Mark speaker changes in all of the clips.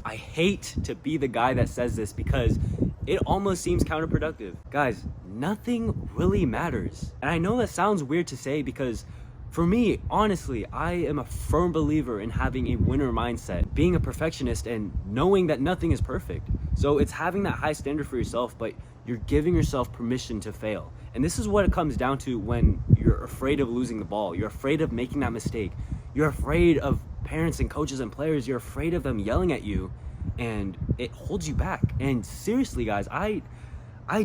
Speaker 1: I hate to be the guy that says this because it almost seems counterproductive. Guys, nothing really matters. And I know that sounds weird to say because for me, honestly, I am a firm believer in having a winner mindset, being a perfectionist and knowing that nothing is perfect. So it's having that high standard for yourself, but you're giving yourself permission to fail. And this is what it comes down to when you're afraid of losing the ball. You're afraid of making that mistake. You're afraid of parents and coaches and players. You're afraid of them yelling at you, and it holds you back. And seriously, guys, I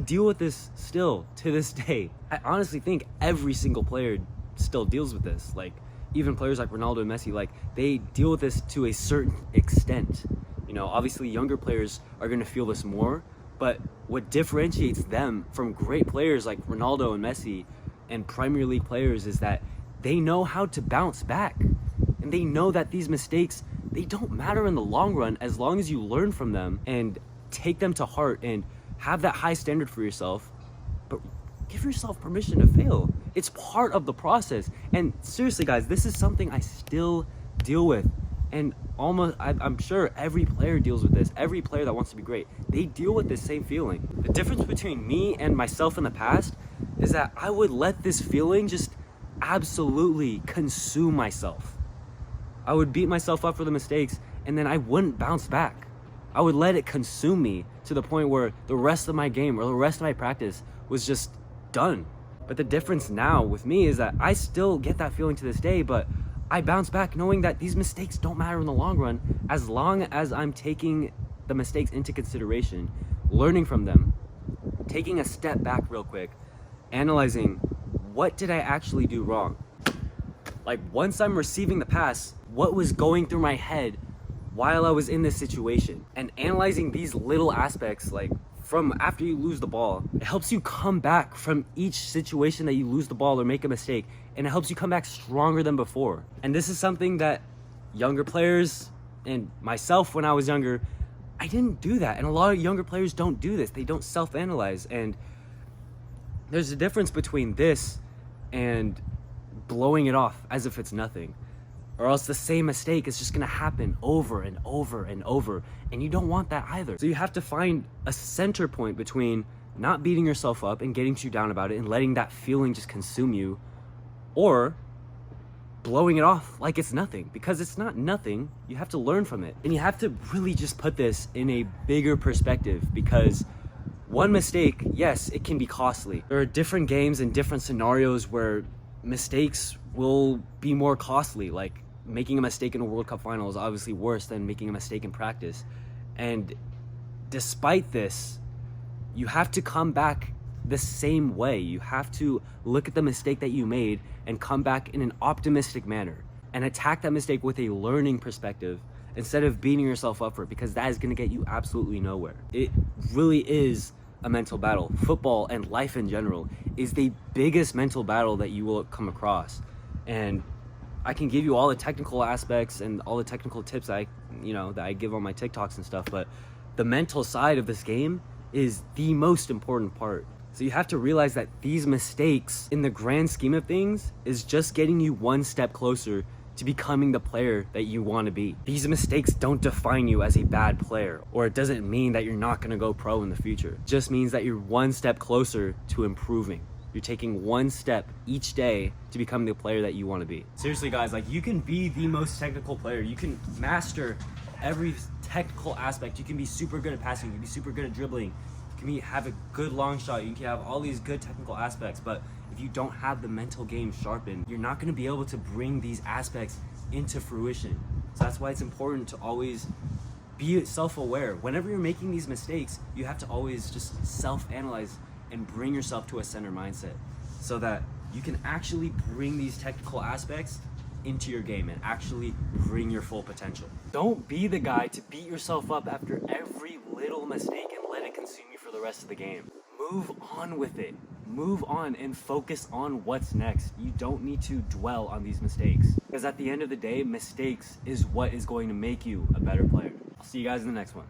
Speaker 1: deal with this still to this day. I honestly think every single player still deals with this. Like even players like Ronaldo and Messi, like they deal with this to a certain extent. You know, obviously younger players are going to feel this more, but what differentiates them from great players like Ronaldo and Messi and Premier League players is that they know how to bounce back. And they know that these mistakes, they don't matter in the long run as long as you learn from them and take them to heart and have that high standard for yourself. But give yourself permission to fail. It's part of the process. And seriously, guys, this is something I still deal with. And I'm sure every player deals with this. Every player that wants to be great, they deal with this same feeling. The difference between me and myself in the past is that I would let this feeling just absolutely consume myself. I would beat myself up for the mistakes and then I wouldn't bounce back. I would let it consume me to the point where the rest of my game or the rest of my practice was just done. But the difference now with me is that I still get that feeling to this day, but I bounce back knowing that these mistakes don't matter in the long run as long as I'm taking the mistakes into consideration, learning from them, taking a step back real quick, analyzing what did I actually do wrong? Like once I'm receiving the pass, what was going through my head while I was in this situation? And analyzing these little aspects, like from after you lose the ball, it helps you come back from each situation that you lose the ball or make a mistake, and it helps you come back stronger than before. And this is something that younger players and myself when I was younger, I didn't do that. And a lot of younger players don't do this. They don't self-analyze. And there's a difference between this and blowing it off as if it's nothing, or else the same mistake is just gonna happen over and over and over, and you don't want that either. So you have to find a center point between not beating yourself up and getting too down about it and letting that feeling just consume you, or blowing it off like it's nothing, because it's not nothing. You have to learn from it, and you have to really just put this in a bigger perspective, because one mistake, yes, it can be costly. There are different games and different scenarios where mistakes will be more costly. Like making a mistake in a World Cup final is obviously worse than making a mistake in practice. And despite this, you have to come back the same way. You have to look at the mistake that you made and come back in an optimistic manner and attack that mistake with a learning perspective instead of beating yourself up for it, because that is going to get you absolutely nowhere. It really is a mental battle. Football and life in general is the biggest mental battle that you will come across. And I can give you all the technical aspects and all the technical tips that I give on my TikToks and stuff, but the mental side of this game is the most important part. So you have to realize that these mistakes in the grand scheme of things is just getting you one step closer to becoming the player that you want to be. These mistakes don't define you as a bad player, or it doesn't mean that you're not going to go pro in the future. It just means that you're one step closer to improving. You're taking one step each day to become the player that you want to be. Seriously, guys, like you can be the most technical player. You can master every technical aspect. You can be super good at passing. You can be super good at dribbling. You can have a good long shot. You can have all these good technical aspects, but if you don't have the mental game sharpened, you're not going to be able to bring these aspects into fruition. So that's why it's important to always be self-aware. Whenever you're making these mistakes, you have to always just self-analyze and bring yourself to a center mindset so that you can actually bring these technical aspects into your game and actually bring your full potential. Don't be the guy to beat yourself up after every little mistake and let it consume you for the rest of the game. Move on with it. Move on and focus on what's next. You don't need to dwell on these mistakes, because at the end of the day, mistakes is what is going to make you a better player. I'll see you guys in the next one.